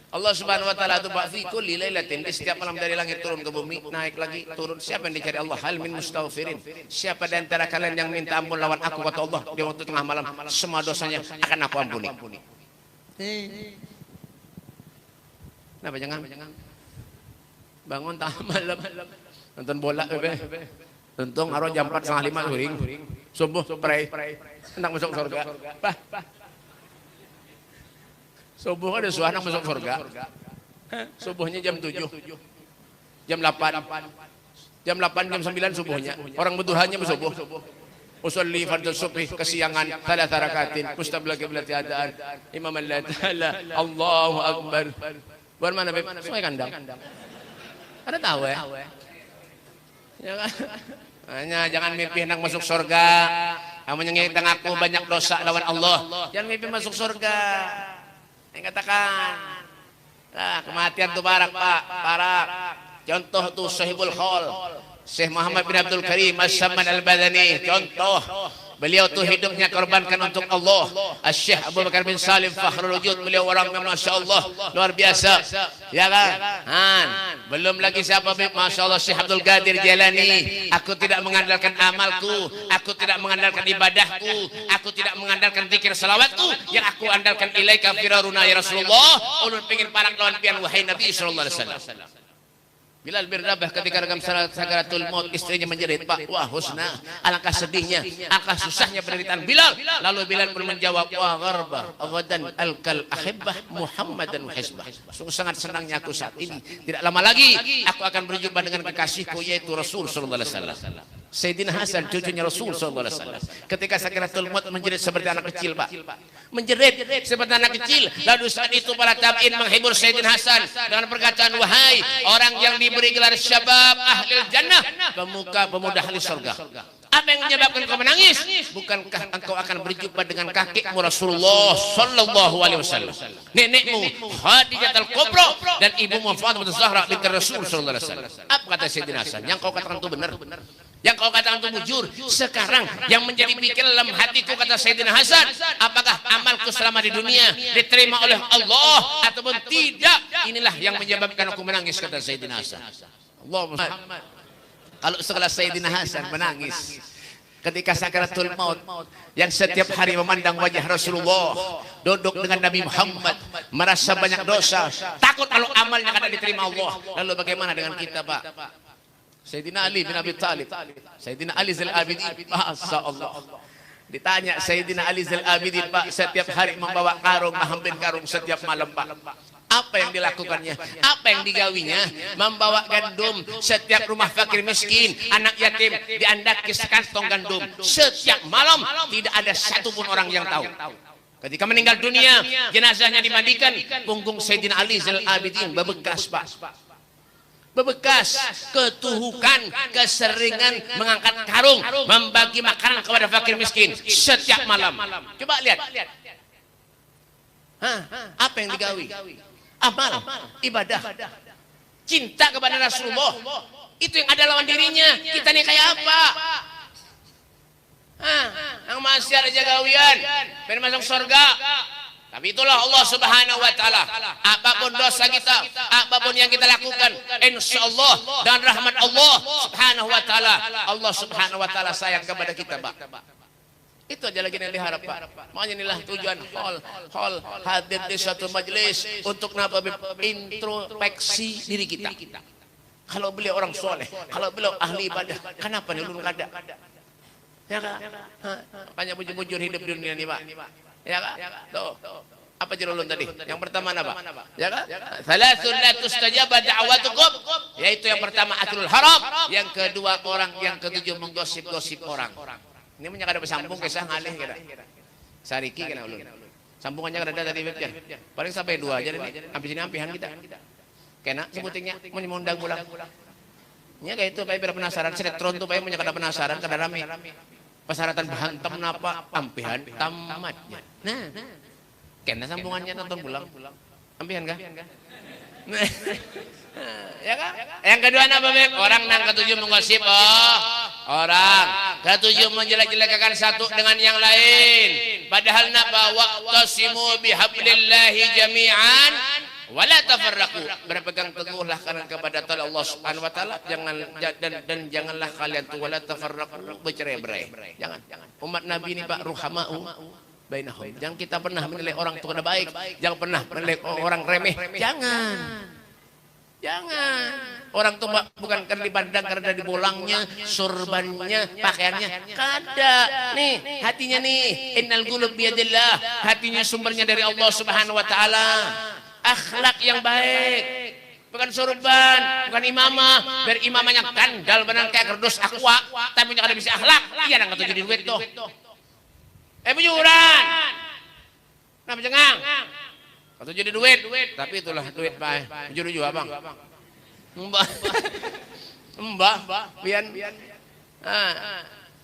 Allah Subhanahu wa taala itu fi kulli lailatin, di setiap malam dari langit turun ke bumi, naik lagi turun. Siapa yang dicari Allah? Hal min mustaghfirin. Siapa di antara kalian yang minta ampun lawan aku, kata Allah, di waktu tengah malam, semua dosanya akan aku ampuni. Kenapa jangan? Bangun tengah malam nonton bola tentung arwah jam 4:30 uring. Subuh pray. Hendak masuk surga. Subuh ada suara masuk surga. Subuhnya jam 7. Jam 8. Jam 8, jam 9 subuhnya. Orang berduhanya bersubuh. Usolli fardhu subhi kesiangan 3 rakatin mustabla qiblat adaan imam Allah taala Allahu akbar. Buat mana Beb? Sungai Kandang. Ada tahu ya? Ya kan? Hanya jangan mimpi hendak masuk surga. Kamu nyengitang aku banyak dosa lawan Allah. Jangan mimpi masuk surga. Yang katakan. Nah, kematian tuh barak Pak, barak. Contoh tuh Sahibul Khol. Syekh Muhammad bin Abdul Karim As-Samman Al-Badani, contoh beliau tuh hidupnya korbankan untuk Allah. Syekh Abu Bakar bin Salim Fakhrul Wujud, beliau orang yang Masya Allah luar biasa, ya kan? Belum lagi siapa, Masya Allah, Syekh Abdul Qadir Jailani. Aku tidak mengandalkan amalku, aku tidak mengandalkan ibadahku, aku tidak mengandalkan zikir salawatku, yang aku andalkan ilaika firaruna ya Rasulullah. Ulun pengin parak lawan pian wahai Nabi sallallahu alaihi wasallam. Bilal bin Rabah ketika dalam sakaratul maut istrinya menjerit, Pak, wah husna, alangkah sedihnya, alangkah susahnya penderitaan Bilal. Lalu Bilal pun menjawab, wah gharba awadan alkal ahibbah Muhammadan hisbah. Sungguh sangat senangnya aku saat ini, tidak lama lagi aku akan berjumpa dengan kekasihku yaitu Rasul sallallahu alaihi wasallam. Sayyidina Hasan cucunya Rasul sallallahu alaihi wasallam ketika sakaratul maut menjerit seperti anak kecil, Pak. Menjerit seperti anak kecil. Lalu saat itu para tabi'in menghibur Sayyidina Hasan dengan perkataan, wahai orang yang diberi gelar syabab ahlil jannah, pemuda ahli surga. Apa yang menyebabkan kau menangis? Bukankah engkau akan berjumpa dengan kakekmu Rasulullah sallallahu alaihi wasallam, nenekmu Khadijah al-Kubra dan ibumu Fatimah Zahra binti Rasul sallallahu alaihi wasallam? Apa kata Sayyidina Hasan? Yang kau katakan itu benar. Yang kau katakan itu mujur. Sekarang yang menjadi pikiran dalam hatiku, kata Sayyidina Hasan, apakah amalku selama di dunia diterima oleh Allah ataupun tidak? Inilah yang menyebabkan aku menangis, kata Sayyidina Hasan. Allahumma. Kalau sekelas Sayyidina Hasan menangis ketika sakaratul maut, yang setiap hari memandang wajah Rasulullah, duduk dengan Nabi Muhammad, merasa banyak dosa, takut kalau amalnya akan diterima Allah. Lalu bagaimana dengan kita, Pak? Sayyidina Ali bin Abi Thalib, Sayyidina Ali Zal Abidin, Masya Allah. Ditanya Sayyidina Ali Zal Abidin, Pak, setiap hari membawa karung, mengambil karung setiap malam, Pak. Apa yang dilakukannya? Apa yang digawinya? Membawa gandum setiap rumah fakir miskin, anak yatim, diandaki sekantong gandum setiap malam. Tidak ada satupun orang yang tahu. Ketika meninggal dunia, jenazahnya dimandikan, punggung Sayyidina Ali Zal Abidin bebekas, Pak. Bebekas ketuhukan, keseringan mengangkat karung, membagi makanan kepada fakir miskin setiap malam. Coba lihat. Apa yang digawi? Amal, ibadah, cinta kepada Rasulullah. Itu yang ada lawan dirinya. Kita ini kayak apa? Yang masih ada jagawian, pengen masuk surga. Tapi itulah Allah Subhanahu wa taala. Apapun dosa kita, apapun yang kita lakukan, insyaallah dan rahmat Allah Subhanahu wa taala, Allah Subhanahu wa taala sayang kepada kita, Pak. Itu aja lagi yang diharap, Pak. Makanya inilah tujuan hall hadir di suatu majelis untuk napa? Introspeksi diri kita. Kalau beliau orang soleh, kalau beliau ahli ibadah, kenapa nih ulun kada? Ya kan? Makanya bujur-bujur hidup di dunia ini, Pak. Ya kan? Tuh. Apa jerulun tadi? Yang pertama apa? Ya kan? Salasun la tustajaba da'watukum, yaitu yang pertama aklul haram, yang kedua orang, yang ketujuh menggosip-gosip orang. Ini punya kada bersambung kisah ngalih kira. Sariki kena ulun. Sambungannya kada tadi webnya. Paling sampai 2 aja nih. Sampai sini ampihan kita. Kena sebutingnya mau mengundang pulang. Nya kayak itu pae penasaran, sinetron tuh pae punya kada penasaran, kada rame. Persyaratan bahantam napa ampihan tamatnya. Nah, kena sambungannya nonton pulang. Ampihan kah? Ya kan? Yang kedua apa, Beb? Orang yang ketujuh menggosip orang. Ketujuh menjelek-jelekkan satu dengan yang lain. Padahal napa? Waqtasimu bihablillahi jami'an wala tafarraqu. Berpegang teguhlah kalian kepada Allah Subhanahu wa taala, dan janganlah kalian tuh wala tafarraqu, bercerai-berai. Jangan. Umat Nabi ini, Pak, ruhamau bainahum. Jangan kita pernah menilai orang itu kada baik, jangan pernah menilai orang remeh. Jangan. Orang tuh bukan karena dipandang karena di bolangnya, surbannya, pakaiannya. Kada. Nih, hatinya nih. Innal qulub biyadillah. Hatinya sumbernya dari Allah Subhanahu wa taala. Akhlak yang baik. bukan sorban, bukan imamah. Biar imamahnya kandal benar kayak kerdus aqua, tapi punya kada bisa akhlak. Iya nang kata jadi duit tuh. Bujuran. Kenapa cengang? Kata jadi duit, tapi itulah duit Pak. Bujur juga Bang. Mbah, pian.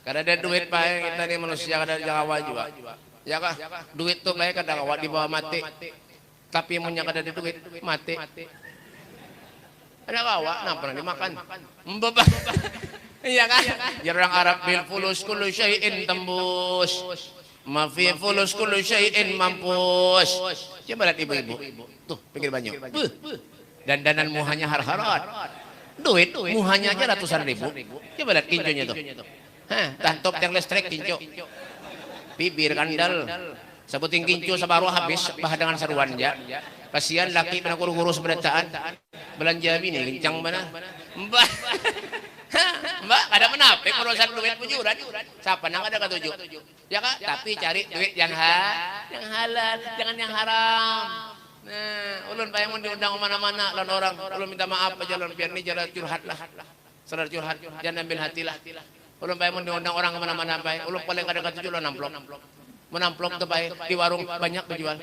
Kada ada duit Pak, kita ini manusia kada ada jangkawa juga. Ya kah? Duit tuh baik kada kawa di bawah mati. Tapi munnya kada ada duit mati. Ada kawa, nah pernah dimakan. Mbah. Iya kan? Ya orang Arab bil fulus kullu syai'in tembus. Ma fi fulus kullu syai'in mampus. Coba lihat ibu-ibu. Tuh, pinggir banyu. Dandanan muhanya har-harat. Duit muhanya aja ratusan ribu. Coba lihat kinconya tuh. Tah top yang listrik kinco. Bibir kandal. Sebutin kinco separuh habis bah dengan seruan ya. Kasihan laki pernah kurus berdataan. Belanja bini kencang mana? Mbak, ada menapik urusan duit bujuran. Siapa nang ada ketujuh? Ya kak, tapi cari duit yang halal, jangan yang haram. Nah, ulun payah mau diundang mana-mana, lawan orang, ulun minta maaf aja, lawan biar ini jalan curhat lah, sadar curhat, jangan ambil hati lah. Ulun payah mau diundang orang kemana-mana, payah, ulun paling kada ketujuh lawan amplop. Menamplop tuh payah di warung banyak penjual.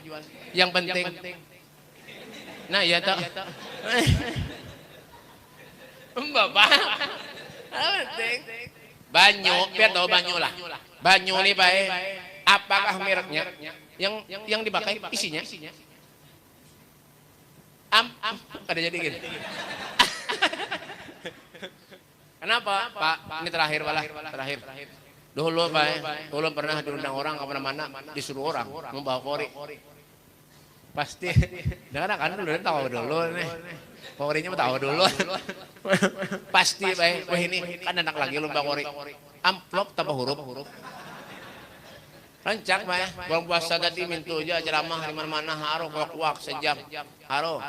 Yang penting, nah ya tak. Bapak, penting. Banyu, biar tahu banyu lah. Banyu nih baik. Apakah mereknya? Yang dipakai isinya? Ada jadi gini. Kenapa Pak? Ini terakhir malah. Terakhir. Dulu Pak, dulu pernah diundang orang kemana-mana, disuruh orang membawa kori. Pasti. Jangan kan dulu tahu dulu nih. Korinya mau tahu dulu. Pasti baik. Wah ini kan anak lagi lomba kori. Amplop tanpa huruf. Rancak baik. Buang puasa tadi mintu aja ceramah di mana-mana haro kuak sejam. Haro.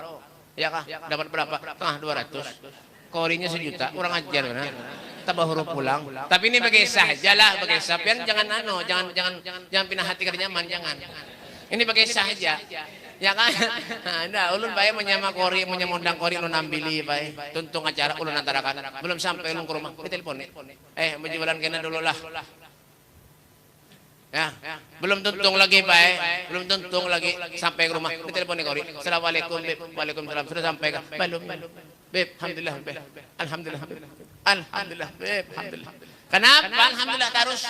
Ya kah? Dapat berapa? Tengah 200. Korinya 1 juta. Kurang ajar benar. Tambah huruf pulang. Tapi ini bagi saja lah, bagi sapian jangan jangan pindah hati ke nyaman jangan. Ini bagi saja. Ya kan? Nah, ulun bae menyama kori, menyamundang kori ulun ambili bae. Tuntung acara ulun antarakan. Belum sampai ulun ke rumah, ditelepon. Menjualan kena dulu lah. Ya, belum tuntung lagi bae. Belum tuntung lagi sampai ke rumah, ditelepon kori. Assalamualaikum, Beb. Waalaikumsalam. Sudah sampai kan? Belum. Beb, alhamdulillah, Beb. Alhamdulillah, Beb. Alhamdulillah, Beb. Alhamdulillah. Kenapa? Alhamdulillah terus.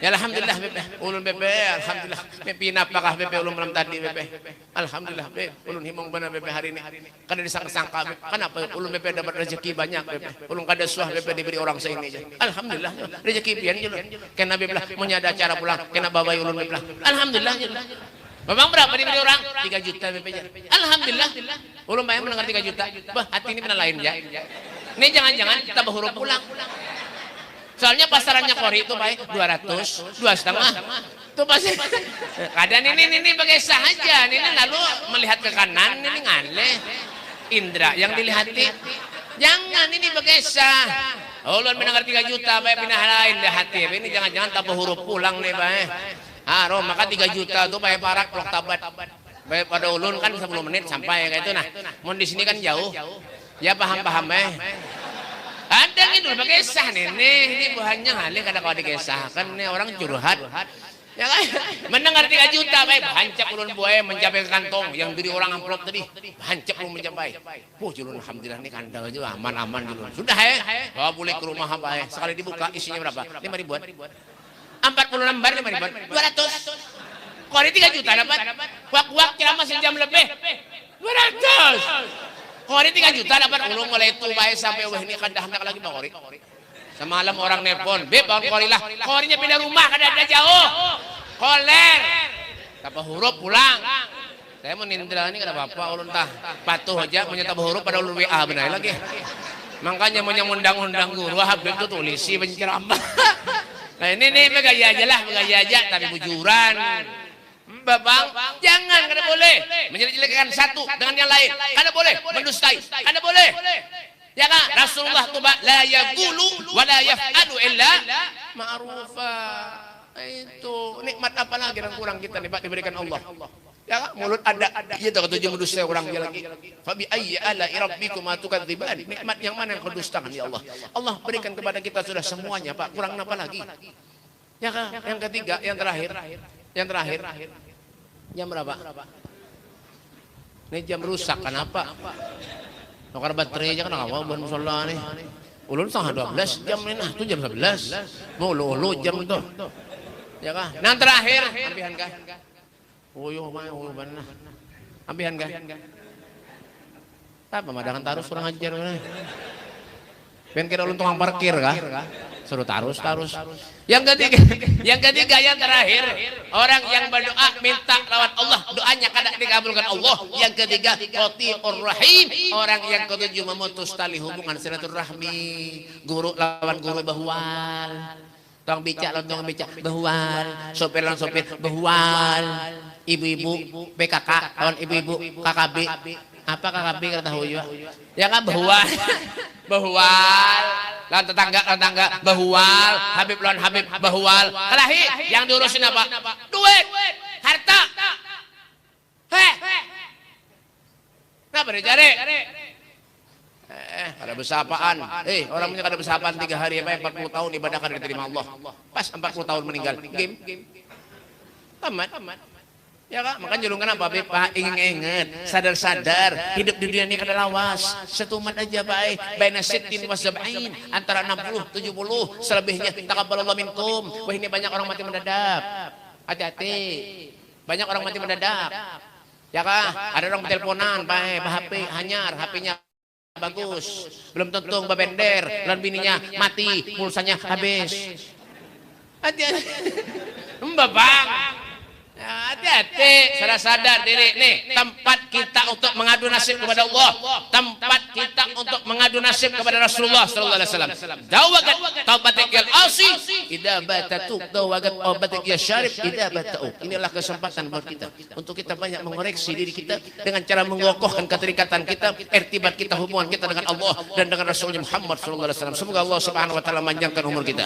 Ya alhamdulillah bebe, ulun bebe, alhamdulillah. Bebe napakah bebe ulun malam tadi bebe. Alhamdulillah bebe, ulun himong benar bebe hari ini. Kada disangka-sangka bebe. Kenapa ulun bebe dapat rezeki banyak bebe. Ulun kada suah bebe diberi orang seini aja. Alhamdulillah, rezeki pian ulun. Kena bebe lah mau nyada acara pulang, kena babai ulun bebe lah. Alhamdulillah. Babang berapa diberi orang? 3 juta bebe. Alhamdulillah. Ulun bayang mendengar 3 juta. Bah, hati ini pernah lain ya. Ini jangan-jangan kita berhuruf pulang. Soalnya pasarannya kori itu baik 200, 2,5. Tuh pasti. Kadang ini bagai saja. Ini lalu melihat ke kanan ini ngale. Indra yang dilihati. Jangan ini bagai sah. Ulun mendengar 3 juta baik pindah lain di hati. Ini jangan-jangan tambah huruf pulang nih baik. Haro maka 3 juta tuh baik parak pelok tabat. Baik pada ulun kan 10 menit sampai kayak itu nah. Mau di sini kan jauh. Ya paham-paham Ada gitu pakai sah nih ini buahnya halih kada kau dikesahkan nih orang curhat ya kan mendengar 3 juta baik hancap ulun buaya mencapai ke kantong yang diri orang amplop tadi hancap ulun mencapai julun alhamdulillah nih kandang aja aman-aman julun sudah bawa boleh ke rumah apa sekali dibuka isinya berapa 5 ribuan 40 lembar 5 ribuan 200 kori 3 juta dapat wak ceramah sejam lebih 200 Kori 3 juta dapat ulung mulai itu baik sampai wah ini kan hendak lagi bang kori. Semalam orang nelpon, beb bang kori lah. Korinya pindah rumah kada ada jauh. Koler. Tambah huruf pulang. Saya mau nindra ini kada apa-apa ulun tah. Patuh aja menyata huruf pada ulun WA benar lagi. Makanya mau undang-undang guru Habib itu tulisi penceramah. Nah ini begaya aja lah, begaya aja tapi bujuran. Babang, jangan, kada boleh menjelek-jelekan satu dengan yang lain, kada boleh mendustai, kada boleh. Ya kan? Rasulullah tuh la yaqulu wa la yaf'alu illa ma'rufa. Itu nikmat apa lagi yang kurang kita nih Pak diberikan Allah. Ya kan? Mulut ada. Iya tak ketujuh mendusta orang dia lagi. Fabi ayyi ala'i rabbikuma tukadziban. Nikmat yang mana yang kau dustakan ya Allah? Allah berikan kepada kita sudah semuanya, Pak. Kurang apa lagi? Ya kan? Yang ketiga, yang terakhir. Yang terakhir. Jam berapa? Ini jam rusak, kenapa? Nukar baterai aja kan awal buat musola nih. Ulun setengah 12 jam ini, nah itu jam 11. Mau ulu jam itu. Ya kan? Yang terakhir, ambihan kah? Uyuh mana? Ambihan kah? Apa madangan tarus kurang ajar mana? Pengen kira ulun tukang parkir kah? Suruh tarus. Yang ketiga yang terakhir, orang yang berdoa minta lawan Allah, doanya kadang dikabulkan Allah. Yang ketiga, qati'ur rahim, orang yang ketujuh memutus tali hubungan silaturahmi. Guru lawan guru bahwal, tong bicak lawan tong bicak bahwal, sopir lawan sopir bahwal, ibu-ibu PKK lawan ibu-ibu KKB. Apa KKB kata tahu juga? Ya kan bahwal. Bahwal, lawan tetangga bahwal, Habib lawan Habib bahwal. Kalahi yang diurusin apa? Duit, harta. Kenapa dicari? Ada bersapaan. Orang punya kada bersapaan 3 hari apa 40 tahun ibadah kada diterima Allah. Pas 40 tahun meninggal. Game. Tamat. Ya kak, makanya julungan apa Pak? Ingat, sadar, hidup di dunia ini kada lawas. Setuman aja Pak, baina sittin wa sab'in, antara 60, 70, selebihnya taqabbalallahu minkum. Wah ini banyak orang mati mendadak. Hati-hati. Banyak orang mati mendadak. Ya kak, ada orang teleponan, Pak, HP hanyar, HP-nya bagus. Belum tentu babender, dan bininya mati, pulsanya habis. Hati-hati. Bang. Hati-hati, sadar diri nih, tempat kita untuk mengadu nasib kepada Allah, tempat kita untuk mengadu nasib kepada Rasulullah sallallahu alaihi wasallam. Dawagat taubatik yal asi idza batatu, dawagat taubatik ya syarif idza batau. Inilah kesempatan buat kita untuk kita banyak mengoreksi diri kita dengan cara mengokohkan keterikatan kita, irtibat kita, hubungan kita dengan Allah dan dengan Rasulnya Muhammad sallallahu alaihi wasallam. Semoga Allah Subhanahu wa taala panjangkan umur kita.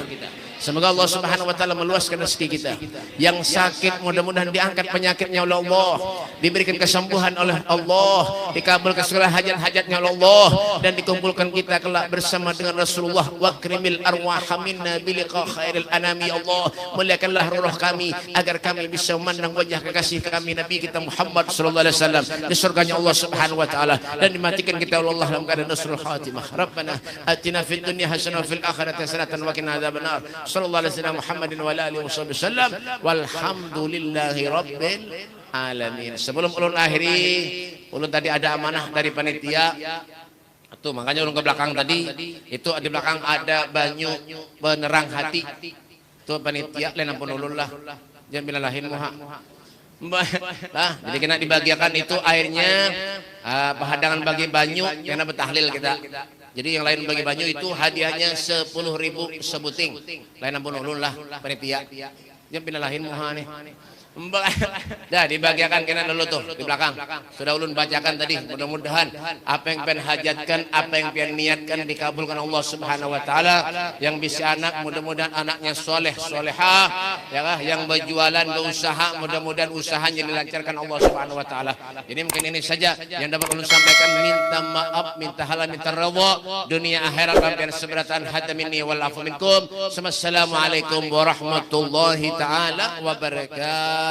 Semoga Allah Subhanahu wa taala meluaskan rezeki kita. Yang sakit mudah-mudahan diangkat penyakitnya oleh Allah, diberikan kesembuhan oleh Allah, dikabulkan segala hajat-hajatnya oleh Allah, dan dikumpulkan kita kelak bersama dengan Rasulullah. Wakrimil arwaha minna biliqa khairil anami. Allah, muliakanlah roh kami agar kami bisa memandang wajah kekasih kami Nabi kita Muhammad sallallahu alaihi wasallam di surganya Allah Subhanahu wa taala, dan dimatikan kita oleh Allah dalam keadaan husnul khatimah. Rabbana atina fid dunya hasanah wa fil akhirati hasanatan wa qina adzabannar. Sallallahu alaihi wasallam Muhammadin wa alihi wasallam. Walhamdulillahi rabbil alamin. Sebelum ulun akhiri, ulun tadi ada amanah dari panitia. Tuh makanya ulun ke belakang tadi, itu di belakang ada banyu penerang hati. Tuh panitia lain ampun ulun lah. Jangan bila lahin muha. Lah, jadi kena dibagiakan itu airnya, pahadangan bagi banyu karena bertahlil kita. Jadi yang lain bagi banyu itu hadiahnya 10.000 sebuting. Lain ampun ulun lah panitia. Jangan bila lahin muha nih. Dah dibagiakan kena dulu tuh di belakang. Sudah ulun bacakan tadi. Mudah-mudahan apa yang pengen hajatkan, apa yang pengen niatkan dikabulkan Allah Subhanahu wa taala. Yang bisa anak, mudah-mudahan anaknya soleh, solehah. Ya kah? Yang berjualan, berusaha, mudah-mudahan usahanya dilancarkan Allah Subhanahu wa taala. Jadi mungkin ini saja yang dapat ulun sampaikan. Minta maaf, minta halal, minta ridha dunia akhirat, hampir seberatan hatta minni wal afu minkum. Assalamualaikum warahmatullahi taala wabarakatuh.